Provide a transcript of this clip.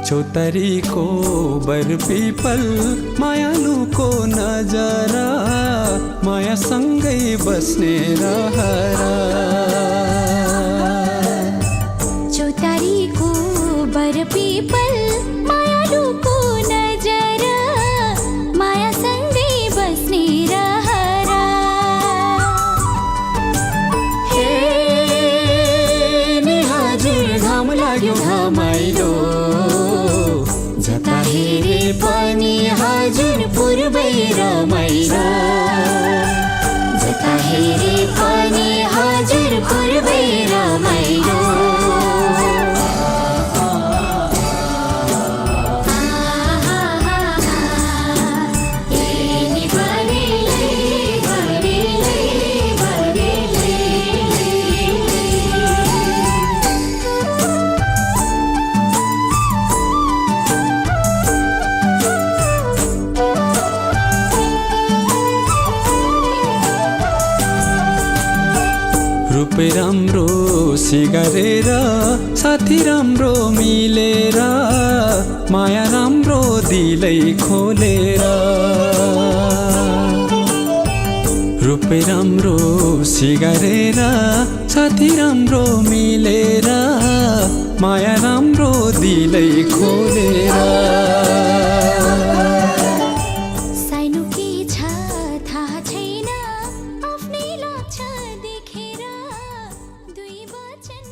चौतारीको बर पिपल मायालुको नजरा मायासँगै बस्ने रहरा चौतारीको बर पिपल मायालुको नजरा मायासँगै बस्ने रहरा हे नि हजुर घाम लाग्यो घमाइलो जता हेरे पनि हजुर पूर्वै रमाइलो जता हेरे पनि हजुर पूर्वै रमाइलो रूप राम्रो सिगारेर साथी राम्रो मिलेर माया राम्रो दिलै खोलेर रूप राम्रो सिगारेर साथी राम्रो मिलेर माया राम्रो दिलै खोलेर